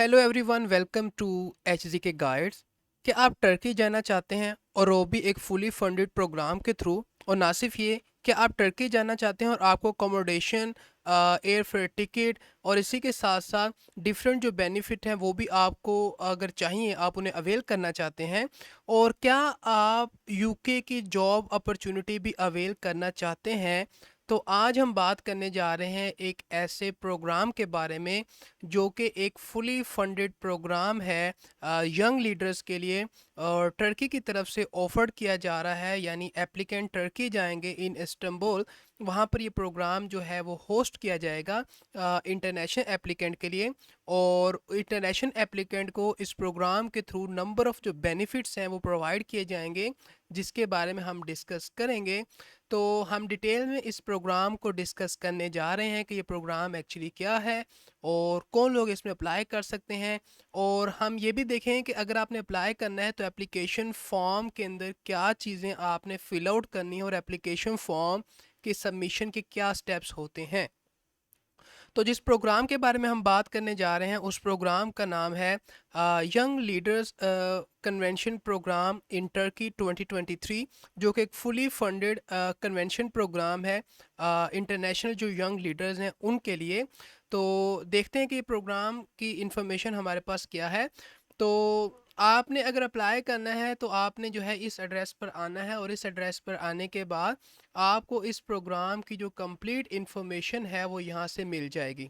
Hello everyone, welcome to H G K guides. क्या आप Turkey जाना चाहते हैं और वो भी एक फुली फंडेड प्रोग्राम के थ्रू? और ना सिर्फ ये, क्या आप टर्की जाना चाहते हैं और आपको अकोमोडेशन, एयर फेयर टिकट और इसी के साथ साथ डिफरेंट जो बेनिफिट हैं वो भी आपको अगर चाहिए आप उन्हें अवेल करना चाहते हैं? और क्या आप यूके की जॉब अपॉर्चुनिटी भी अवेल करना चाहते हैं? तो आज हम बात करने जा रहे हैं एक ऐसे प्रोग्राम के बारे में जो कि एक फुली फंडेड प्रोग्राम है यंग लीडर्स के लिए, और टर्की की तरफ से ऑफर्ड किया जा रहा है। यानी एप्लीकेंट टर्की जाएंगे इन इस्तांबुल, वहाँ पर ये प्रोग्राम जो है वो होस्ट किया जाएगा इंटरनेशनल एप्लीकेंट के लिए। और इंटरनेशनल एप्लीकेंट को इस प्रोग्राम के थ्रू नंबर ऑफ़ जो बेनिफिट्स हैं वो प्रोवाइड किए जाएंगे, जिसके बारे में हम डिस्कस करेंगे। तो हम डिटेल में इस प्रोग्राम को डिस्कस करने जा रहे हैं कि ये प्रोग्राम एक्चुअली क्या है और कौन लोग इसमें अप्लाई कर सकते हैं। और हम ये भी देखें कि अगर आपने अप्लाई करना है तो एप्लीकेशन फॉर्म के अंदर क्या चीज़ें आपने फिल आउट करनी है और एप्लीकेशन फॉर्म के सबमिशन के क्या स्टेप्स होते हैं। तो जिस प्रोग्राम के बारे में हम बात करने जा रहे हैं उस प्रोग्राम का नाम है young leaders convention programme in Turkey 2023, जो कि एक फुली फंडेड कन्वेंशन प्रोग्राम है इंटरनेशनल जो यंग लीडर्स हैं उनके लिए। तो देखते हैं कि ये प्रोग्राम की इंफॉर्मेशन हमारे पास क्या है। तो आपने अगर अप्लाई करना है तो आपने जो है इस एड्रेस पर आना है, और इस एड्रेस पर आने के बाद आपको इस प्रोग्राम की जो कंप्लीट इन्फॉर्मेशन है वो यहाँ से मिल जाएगी।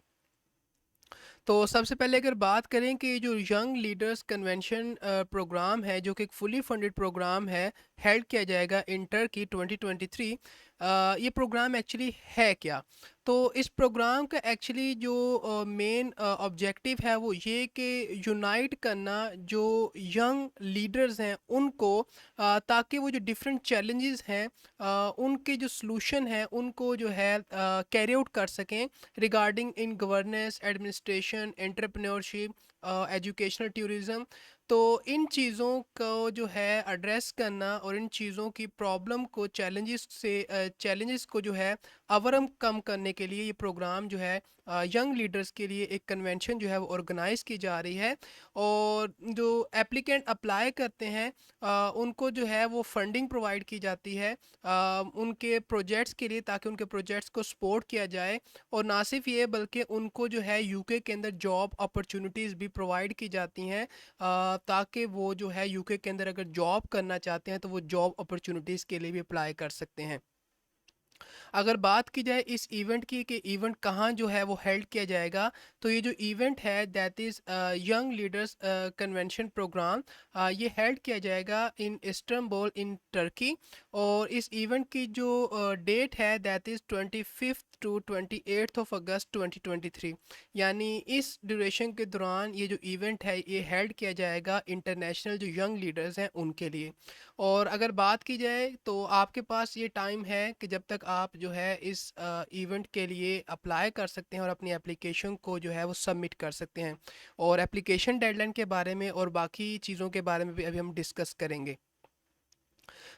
तो सबसे पहले अगर बात करें कि जो यंग लीडर्स कन्वेंशन प्रोग्राम है, जो कि एक फुली फंडेड प्रोग्राम है, हेल्ड किया जाएगा इन टर्की 2023। ये प्रोग्राम एक्चुअली है क्या? तो इस प्रोग्राम का एक्चुअली जो मेन ऑब्जेक्टिव है वो ये कि यूनाइट करना जो यंग लीडर्स हैं उनको, ताकि वो जो डिफरेंट चैलेंजेस हैं उनके जो सलूशन है उनको जो है कैरी आउट कर सकें regarding in governance, administration, entrepreneurship, educational tourism. तो इन चीज़ों को जो है एड्रेस करना और इन चीज़ों की प्रॉब्लम को, चैलेंजेस को जो है अवरम कम करने के लिए ये प्रोग्राम जो है यंग लीडर्स के लिए एक कन्वेंशन जो है वो ऑर्गेनाइज की जा रही है। और जो एप्लीकेंट अप्लाई करते हैं उनको जो है वो फंडिंग प्रोवाइड की जाती है उनके प्रोजेक्ट्स के लिए, ताकि उनके प्रोजेक्ट्स को सपोर्ट किया जाए। और ना सिर्फ ये बल्कि उनको जो है यूके के अंदर जॉब अपॉर्चुनिटीज़ भी प्रोवाइड की जाती हैं ताकि वो जो है यूके के अंदर अगर जॉब करना चाहते हैं तो वो जॉब अपॉर्चुनिटीज़ के लिए भी अप्लाई कर सकते हैं। अगर बात की जाए इस इवेंट की कि इवेंट कहाँ जो है वो हेल्ड किया जाएगा, तो ये जो इवेंट है that is young leaders convention programme, ये हेल्ड किया जाएगा इन इस्तांबुल इन टर्की। और इस इवेंट की जो डेट है that is 25 to 28 of August 2023। यानी इस ड्यूरेशन के दौरान ये जो इवेंट है ये हेल्ड किया जाएगा इंटरनेशनल जो यंग लीडर्स हैं उनके लिए। और अगर बात की जाए तो आपके पास ये टाइम है कि जब तक आप जो है इस इवेंट के लिए अप्लाई कर सकते हैं और अपनी एप्लीकेशन को जो है वो सबमिट कर सकते हैं। और एप्लीकेशन डेडलाइन के बारे में और बाकी चीज़ों के बारे में भी अभी हम डिस्कस करेंगे।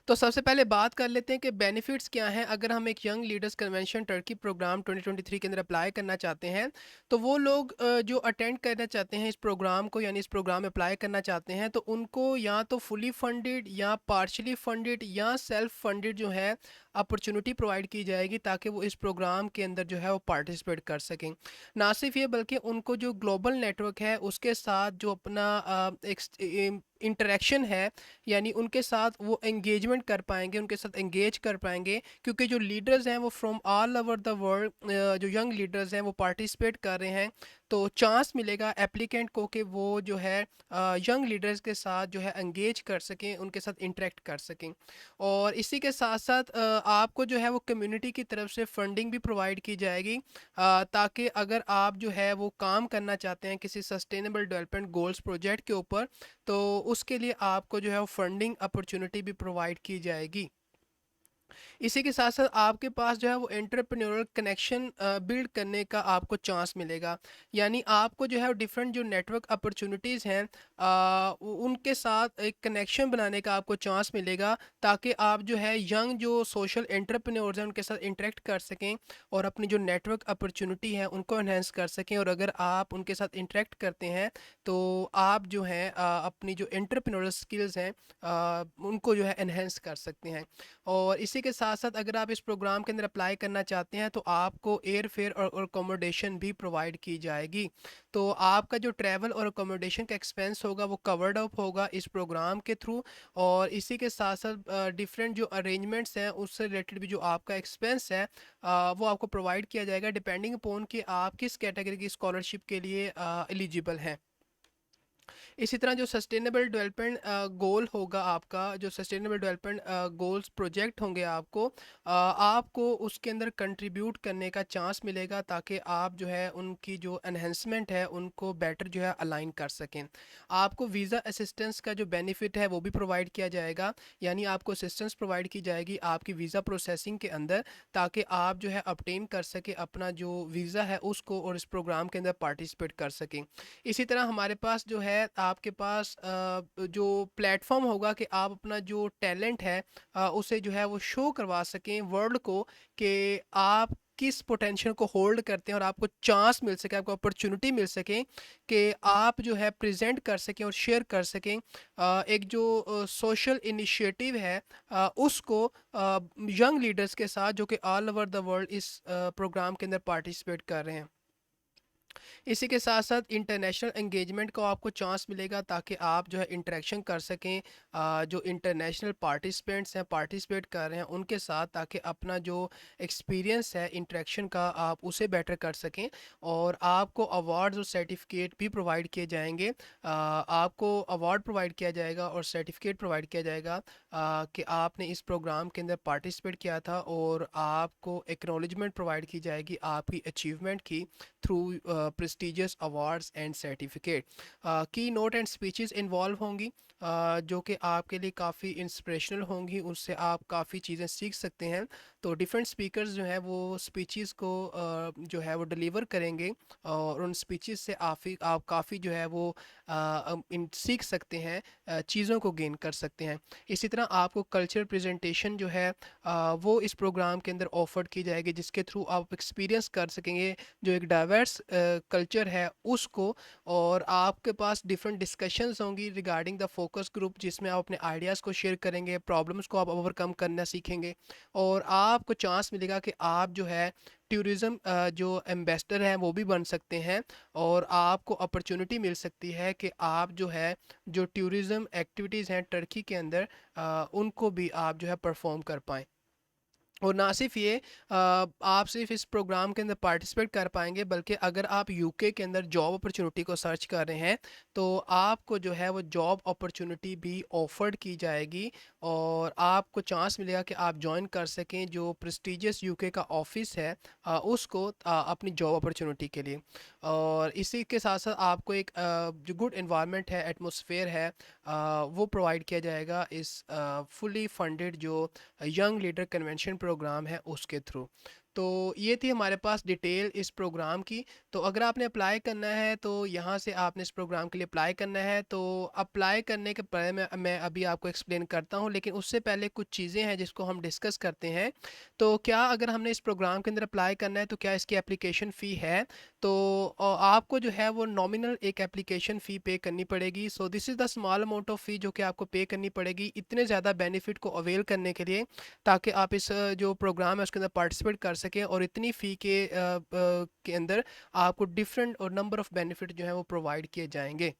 तो सबसे पहले बात कर लेते हैं कि बेनिफिट्स क्या हैं अगर हम एक young leaders convention Turkey programme 2023 के अंदर अप्लाई करना चाहते हैं। तो वो लोग जो अटेंड करना चाहते हैं इस प्रोग्राम को, यानी इस प्रोग्राम में अप्लाई करना चाहते हैं, तो उनको या तो फुली फंडेड या पार्शली फंडेड या सेल्फ फंडेड जो है अपॉर्चुनिटी प्रोवाइड की जाएगी, ताकि वो इस प्रोग्राम के अंदर जो है वो पार्टिसिपेट कर सकें। ना सिर्फ ये बल्कि उनको जो ग्लोबल नेटवर्क है उसके साथ जो अपना एक इंटरेक्शन है, यानी उनके साथ वो एंगेजमेंट कर पाएंगे, उनके साथ एंगेज कर पाएंगे, क्योंकि जो लीडर्स हैं वो from all over the world, जो यंग लीडर्स हैं वो पार्टिसिपेट कर रहे हैं। तो चांस मिलेगा एप्लीकेंट को कि वो जो है यंग लीडर्स के साथ जो है एंगेज कर सकें, उनके साथ इंटरेक्ट कर सकें। और इसी के साथ साथ आपको जो है वो कम्युनिटी की तरफ से फंडिंग भी प्रोवाइड की जाएगी, ताकि अगर आप जो है वो काम करना चाहते हैं किसी सस्टेनेबल डेवलपमेंट गोल्स प्रोजेक्ट के ऊपर, तो उसके लिए आपको जो है वो फंडिंग अपॉर्चुनिटी भी प्रोवाइड की जाएगी। इसी के साथ-साथ आपके पास जो है वो एंटरप्रेन्योरल कनेक्शन बिल्ड करने का आपको चांस मिलेगा। यानी आपको जो है डिफरेंट जो नेटवर्क अपॉर्च्युनिटीज़ हैं उनके साथ एक कनेक्शन बनाने का आपको चांस मिलेगा, ताकि आप जो है यंग जो सोशल एंटरप्रेन्योर्स हैं उनके साथ इंटरेक्ट कर सकें और अपनी जो नेटवर्क अपॉर्च्युनिटी है उनको एनहांस कर सकें। और अगर आप उनके साथ इंटरेक्ट करते हैं तो आप जो है अपनी जो एंटरप्रेन्योरल स्किल्स हैं उनको जो है एनहांस कर सकते हैं। और इसी के साथ-साथ अगर आप इस प्रोग्राम के अंदर अप्लाई करना चाहते हैं तो आपको एयर फेयर और अकोमोडेशन भी प्रोवाइड की जाएगी। तो आपका जो ट्रैवल और अकोमोडेशन का एक्सपेंस होगा वो कवर्ड अप होगा इस प्रोग्राम के थ्रू। और इसी के साथ-साथ डिफरेंट जो अरेंजमेंट्स हैं उससे रिलेटेड भी जो आपका एक्सपेंस है वो आपको प्रोवाइड किया जाएगा, डिपेंडिंग अपॉन कि आप किस कैटेगरी की स्कॉलरशिप के लिए एलिजिबल हैं। इसी तरह जो सस्टेनेबल डेवलपमेंट गोल होगा, आपका जो सस्टेनेबल डेवलपमेंट गोल्स प्रोजेक्ट होंगे, आपको उसके अंदर कंट्रीब्यूट करने का चांस मिलेगा, ताकि आप जो है उनकी जो एनहेंसमेंट है उनको बेटर जो है अलाइन कर सकें। आपको वीज़ा असिस्टेंस का जो बेनिफिट है वो भी प्रोवाइड किया जाएगा। यानी आपको असिस्टेंस प्रोवाइड की जाएगी आपकी वीज़ा प्रोसेसिंग के अंदर, ताकि आप जो है obtain कर सके अपना जो वीज़ा है उसको और इस प्रोग्राम के अंदर पार्टिसिपेट कर सकें। इसी तरह हमारे पास जो है आपके पास जो प्लेटफॉर्म होगा कि आप अपना जो टैलेंट है उसे जो है वो शो करवा सकें वर्ल्ड को, कि आप किस पोटेंशियल को होल्ड करते हैं और आपको चांस मिल सके, आपको अपॉर्चुनिटी मिल सके कि आप जो है प्रेजेंट कर सकें और शेयर कर सकें एक जो सोशल इनिशिएटिव है उसको यंग लीडर्स के साथ, जो कि ऑल ओवर द वर्ल्ड इस प्रोग्राम के अंदर पार्टिसिपेट कर रहे हैं। इसी के साथ साथ इंटरनेशनल एंगेजमेंट को आपको चांस मिलेगा, ताकि आप जो है इंटरेक्शन कर सकें जो इंटरनेशनल पार्टिसिपेंट्स हैं, पार्टिसिपेट कर रहे हैं उनके साथ, ताकि अपना जो एक्सपीरियंस है इंटरेक्शन का आप उसे बेटर कर सकें। और आपको अवार्ड्स और सर्टिफिकेट भी प्रोवाइड किए जाएंगे। आपको अवार्ड प्रोवाइड किया जाएगा और सर्टिफिकेट प्रोवाइड किया जाएगा कि आपने इस प्रोग्राम के अंदर पार्टिसिपेट किया था, और आपको एक्नॉलेजमेंट प्रोवाइड की जाएगी आपकी अचीवमेंट की through prestigious awards and certificate. की नोट एंड स्पीचेस इन्वॉल्व होंगी जो कि आपके लिए काफ़ी इंस्पिरेशनल होंगी, उससे आप काफ़ी चीज़ें सीख सकते हैं। तो डिफरेंट स्पीकर्स जो है वो स्पीचेस को जो है वो डिलीवर करेंगे, और उन स्पीचेस से आप काफ़ी जो है वो सीख सकते हैं, चीज़ों को गेन कर सकते हैं। इसी तरह आपको कल्चरल प्रेजेंटेशन जो है वो इस प्रोग्राम के अंदर ऑफर की जाएगी, जिसके थ्रू आप एक्सपीरियंस कर सकेंगे जो एक डाइवर्स कल्चर है उसको। और आपके पास डिफरेंट डिस्कशंस होंगी रिगार्डिंग द फोकस ग्रुप, जिसमें आप अपने आइडियाज़ को शेयर करेंगे, प्रॉब्लम्स को आप ओवरकम करना सीखेंगे, और आपको चांस मिलेगा कि आप जो है टूरिज़्म जो एम्बेसडर हैं वो भी बन सकते हैं। और आपको अपॉर्चुनिटी मिल सकती है कि आप जो है जो टूरिज़्म एक्टिविटीज़ हैं टर्की के अंदर उनको भी आप जो है परफॉर्म कर पाएँ। और ना सिर्फ ये आप सिर्फ इस प्रोग्राम के अंदर पार्टिसिपेट कर पाएंगे, बल्कि अगर आप यूके के अंदर जॉब अपॉर्चुनिटी को सर्च कर रहे हैं तो आपको जो है वो जॉब अपॉर्चुनिटी भी ऑफर्ड की जाएगी, और आपको चांस मिलेगा कि आप ज्वाइन कर सकें जो प्रेस्टिजियस यूके का ऑफिस है उसको अपनी जॉब अपॉर्चुनिटी के लिए। और इसी के साथ साथ आपको एक जो गुड इन्वायरमेंट है, एटमॉस्फेयर है, वो प्रोवाइड किया जाएगा इस फुली फंडेड जो यंग लीडर कन्वेंशन प्रोग्राम है उसके थ्रू। तो ये थी हमारे पास डिटेल इस प्रोग्राम की। तो अगर आपने अप्लाई करना है तो यहाँ से आपने इस प्रोग्राम के लिए अप्लाई करना है। तो अप्लाई करने के बारे में मैं अभी आपको एक्सप्लेन करता हूँ, लेकिन उससे पहले कुछ चीज़ें हैं जिसको हम डिस्कस करते हैं। तो क्या अगर हमने इस प्रोग्राम के अंदर अप्लाई करना है तो क्या इसकी एप्लीकेशन फ़ी है? तो आपको जो है वो नॉमिनल एक एप्लीकेशन फ़ी पे करनी पड़ेगी। So this is the small amount of fee जो कि आपको पे करनी पड़ेगी इतने ज़्यादा बेनिफिट को अवेल करने के लिए, ताकि आप इस जो प्रोग्राम है उसके अंदर पार्टिसिपेट कर सकें, और इतनी फ़ी के अंदर आपको डिफरेंट और नंबर ऑफ़ बेनिफिट जो है वो प्रोवाइड किए जाएंगे।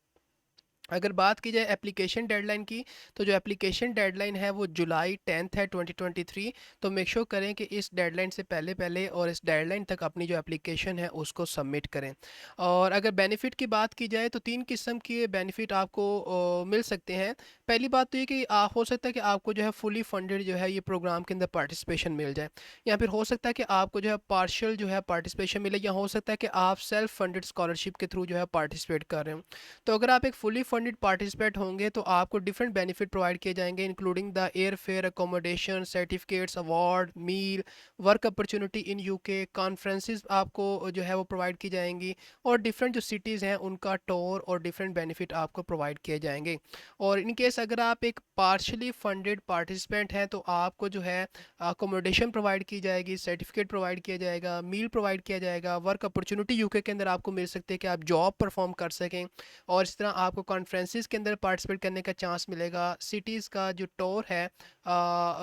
अगर बात की जाए एप्लीकेशन डेडलाइन की, तो जो एप्लीकेशन डेडलाइन है वो जुलाई 10 है 2023। तो मेक श्योर करें कि इस डेडलाइन से पहले पहले और इस डेडलाइन तक अपनी जो एप्लीकेशन है उसको सबमिट करें। और अगर बेनिफिट की बात की जाए तो 3 किस्म के बेनिफिट आपको मिल सकते हैं। पहली बात तो ये कि हो सकता है कि आपको जो है फुली फंडेड जो है ये प्रोग्राम के अंदर पार्टिसिपेशन मिल जाए, या फिर हो सकता है कि आपको जो है पार्शियल जो है पार्टिसिपेशन मिले, या हो सकता है कि आप सेल्फ फंडेड स्कॉलरशिप के थ्रू जो है पार्टिसिपेट कर रहे हो। तो अगर आप एक फुली फंडेड पार्टिसिपेंट होंगे तो आपको डिफरेंट बेनिफिट प्रोवाइड किए जाएंगे, including the air fare, accommodation, certificates, award, meal, work opportunity in UK, conferences आपको जो है वो प्रोवाइड की जाएंगी, और डिफरेंट जो सिटीज़ हैं उनका टूर और डिफरेंट बेनिफिट आपको प्रोवाइड किए जाएंगे। और इन केस अगर आप एक पार्शली फंडेड पार्टिसिपेंट हैं तो आपको जो है अकोमोडेशन प्रोवाइड की जाएगी, सर्टिफिकेट प्रोवाइड किया जाएगा, मील प्रोवाइड किया जाएगा, वर्क अपॉर्चुनिटी यूके के अंदर आपको मिल सकती है कि आप जॉब परफॉर्म कर सकें, और इस तरह आपको कॉन्फ्रेंसेस के अंदर पार्टिसिपेट करने का चांस मिलेगा। सिटीज़ का जो टूर है,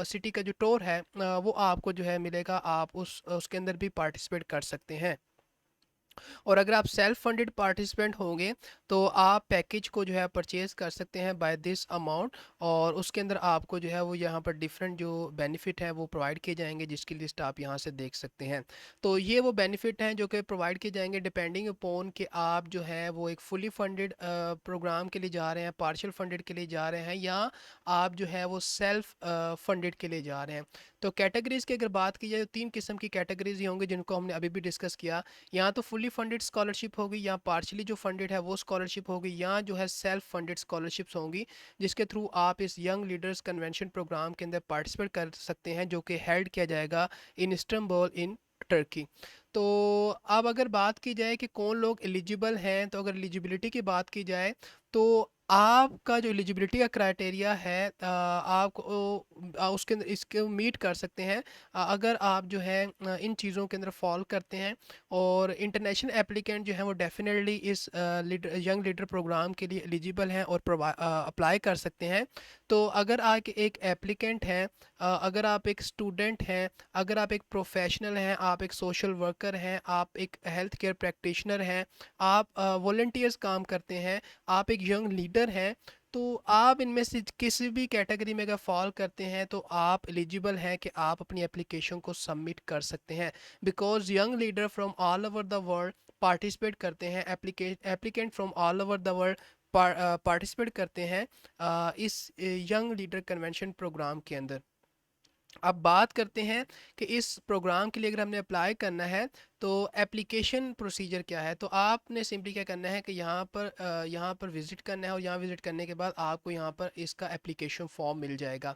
सिटी का जो टूर है वो आपको जो है मिलेगा, आप उसके अंदर भी पार्टिसिपेट कर सकते हैं। और अगर आप सेल्फ फंडेड पार्टिसिपेंट होंगे तो आप पैकेज को जो है परचेज़ कर सकते हैं बाय दिस अमाउंट, और उसके अंदर आपको जो है वो यहाँ पर डिफरेंट जो बेनिफिट है वो प्रोवाइड किए जाएंगे, जिसकी लिस्ट आप यहाँ से देख सकते हैं। तो ये वो बेनिफिट हैं जो कि प्रोवाइड किए जाएंगे डिपेंडिंग अपॉन कि आप जो है वो एक फुली फंडेड प्रोग्राम के लिए जा रहे हैं, पार्शियल फंडेड के लिए जा रहे हैं, या आप जो है वो सेल्फ फंडेड के लिए जा रहे हैं। तो कैटेगरीज की अगर बात की जाए तो 3 किस्म की कैटेगरीज ही होंगी जिनको हमने अभी भी डिस्कस किया। यहाँ तो फुली फंडेड स्कॉलरशिप होगी, या पार्शली जो फंडेड है वो स्कॉलरशिप होगी, या जो है सेल्फ फंडेड स्कॉलरशिप्स होंगी, जिसके थ्रू आप इस यंग लीडर्स कन्वेंशन प्रोग्राम के अंदर पार्टिसिपेट कर सकते हैं, जो कि हेल्ड किया जाएगा इन इस्तांबुल इन टर्की। तो अब अगर बात की जाए कि कौन लोग एलिजिबल हैं, तो अगर एलिजिबिलिटी की बात की जाए तो आपका जो एलिजिबिलिटी का क्राइटेरिया है आप उसके अंदर इसको मीट कर सकते हैं अगर आप जो है इन चीज़ों के अंदर फॉल करते हैं। और इंटरनेशनल एप्लीकेंट जो है वो डेफिनेटली इस यंग लीडर प्रोग्राम के लिए एलिजिबल हैं और अप्लाई कर सकते हैं। तो अगर आप एक एप्लीकेंट हैं, अगर आप एक स्टूडेंट हैं, अगर आप एक प्रोफेशनल हैं, आप एक सोशल वर्कर हैं, आप एक हेल्थ केयर प्रैक्टिशनर हैं, आप वॉल्टियर्स काम करते हैं, आप एक यंग लीडर हैं, तो आप इनमें से किसी भी कैटेगरी में अगर फॉल करते हैं तो आप एलिजिबल हैं कि आप अपनी एप्लीकेशन को सबमिट कर सकते हैं। Because young leader from all over the world participate करते हैं, applicant from all over the world participate करते हैं इस यंग लीडर कन्वेंशन प्रोग्राम के अंदर। अब बात करते हैं कि इस प्रोग्राम के लिए अगर हमने अप्लाई करना है तो एप्लीकेशन प्रोसीजर क्या है। तो आपने सिंपली क्या करना है कि यहाँ पर विज़िट करना है, और यहाँ विज़िट करने के बाद आपको यहाँ पर इसका एप्लीकेशन फॉर्म मिल जाएगा,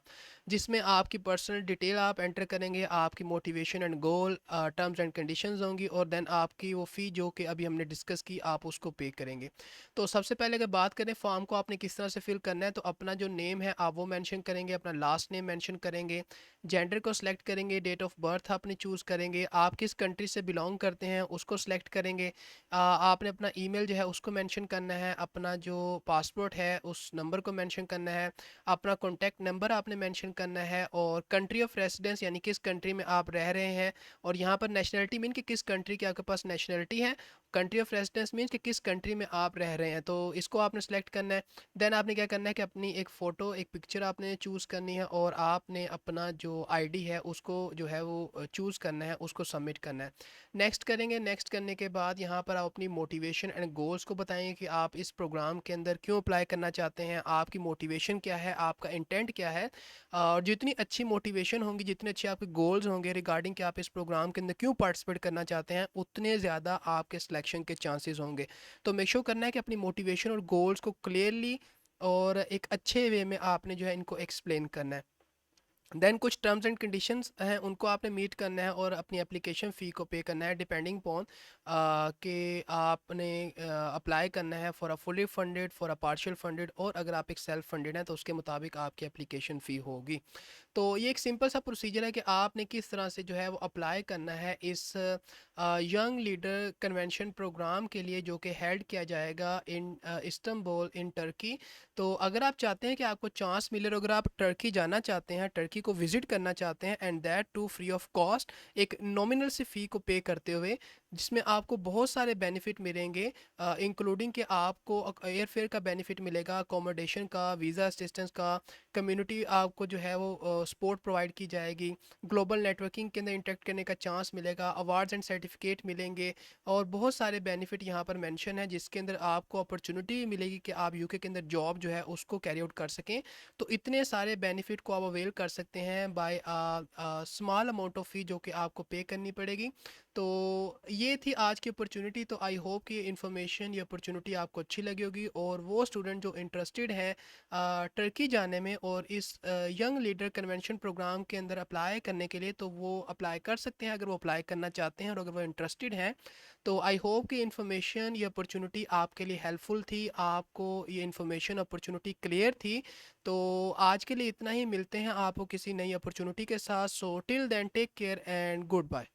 जिसमें आपकी पर्सनल डिटेल आप एंटर करेंगे, आपकी motivation and goal, terms and conditions होंगी, और देन आपकी वो फ़ी जो कि अभी हमने डिस्कस की आप उसको पे करेंगे। तो सबसे पहले अगर बात करें फॉर्म को आपने किस तरह से फिल करना है, तो अपना जो नेम है आप वो मेंशन करेंगे, अपना लास्ट नेम मेंशन करेंगे, जेंडर को सिलेक्ट करेंगे, डेट ऑफ बर्थ आपने चूज़ करेंगे, आप किस कंट्री से बिलोंग करते हैं उसको सिलेक्ट करेंगे, आपने अपना ईमेल जो है उसको मेंशन करना है, अपना जो पासपोर्ट है उस नंबर को मेंशन करना है, अपना कॉन्टैक्ट नंबर आपने मेंशन करना है, और कंट्री ऑफ रेसिडेंस यानी किस कंट्री में आप रह रहे हैं, और यहाँ पर नेशनलिटी मीन कि किस कंट्री की आपके पास नेशनलिटी है, कंट्री ऑफ रेसिडेंस मीन्स कि किस कंट्री में आप रह रहे हैं, तो इसको आपने सेलेक्ट करना है। देन आपने क्या करना है कि अपनी एक फ़ोटो, एक पिक्चर आपने चूज़ करनी है, और आपने अपना जो आईडी है उसको जो है वो चूज़ करना है, उसको सबमिट करना है। नेक्स्ट करेंगे, नेक्स्ट करने के बाद यहाँ पर आप अपनी मोटिवेशन एंड गोल्स को बताएंगे कि आप इस प्रोग्राम के अंदर क्यों अप्लाई करना चाहते हैं, आपकी मोटिवेशन क्या है, आपका इंटेंट क्या है, और जितनी अच्छी मोटिवेशन होंगी, जितने अच्छे आपके गोल्स होंगे रिगार्डिंग कि आप इस प्रोग्राम के अंदर क्यों पार्टिसिपेट करना चाहते हैं, उतने ज़्यादा आपके सिलेक्शन के चांसेस होंगे। तो मेक श्योर करना है कि अपनी मोटिवेशन और गोल्स को क्लियरली और एक अच्छे वे में आपने जो है इनको एक्सप्लेन करना है। देन कुछ टर्म्स एंड कंडीशंस हैं उनको आपने मीट करना है, और अपनी एप्लीकेशन फ़ी को पे करना है डिपेंडिंग पॉन कि आपने अप्लाई करना है for a fully funded, for a partial funded, और अगर आप एक सेल्फ फंडेड हैं तो उसके मुताबिक आपकी एप्लीकेशन फ़ी होगी। तो ये एक सिंपल सा प्रोसीजर है कि आपने किस तरह से जो है वो अप्लाई करना है इस यंग लीडर कन्वेंशन प्रोग्राम के लिए, जो कि हेल्ड किया जाएगा इन इस्तांबुल इन टर्की। तो अगर आप चाहते हैं कि आपको चांस मिले, और अगर आप टर्की जाना चाहते हैं, टर्की को विज़िट करना चाहते हैं, and that too free of cost, एक नॉमिनल सी फ़ी को पे करते हुए, जिसमें आपको बहुत सारे बेनिफिट मिलेंगे, इंक्लूडिंग कि आपको एयर फेयर का बेनिफिट मिलेगा, अकोमोडेशन का, वीज़ा असिस्टेंस का, कम्युनिटी आपको जो है वो सपोर्ट प्रोवाइड की जाएगी, ग्लोबल नेटवर्किंग के अंदर इंटरेक्ट करने का चांस मिलेगा, अवार्ड्स एंड सर्टिफिकेट मिलेंगे, और बहुत सारे बेनिफिट यहाँ पर मेंशन है, जिसके अंदर आपको अपॉर्चुनिटी मिलेगी कि आप यूके के अंदर जॉब जो है उसको कैरी आउट कर सकें। तो इतने सारे बेनिफिट को आप अवेल कर सकते हैं by small amount of fee जो कि आपको पे करनी पड़ेगी। तो ये थी आज की अपॉर्चुनिटी। तो आई होप कि ये इन्फॉर्मेशन, ये अपॉर्चुनिटी आपको अच्छी लगी होगी, और वो स्टूडेंट जो इंटरेस्टेड है टर्की जाने में और इस यंग लीडर कन्वेंशन प्रोग्राम के अंदर अप्लाई करने के लिए, तो वो अप्लाई कर सकते हैं अगर वो अप्लाई करना चाहते हैं और अगर वो इंटरेस्टेड हैं। तो आई होप कि इन्फॉर्मेशन, ये अपॉर्चुनिटी आपके लिए हेल्पफुल थी, आपको ये इन्फॉर्मेशन अपॉर्चुनिटी क्लियर थी। तो आज के लिए इतना ही, मिलते हैं आपको किसी नई अपॉर्चुनिटी के साथ। So till then take care and good bye.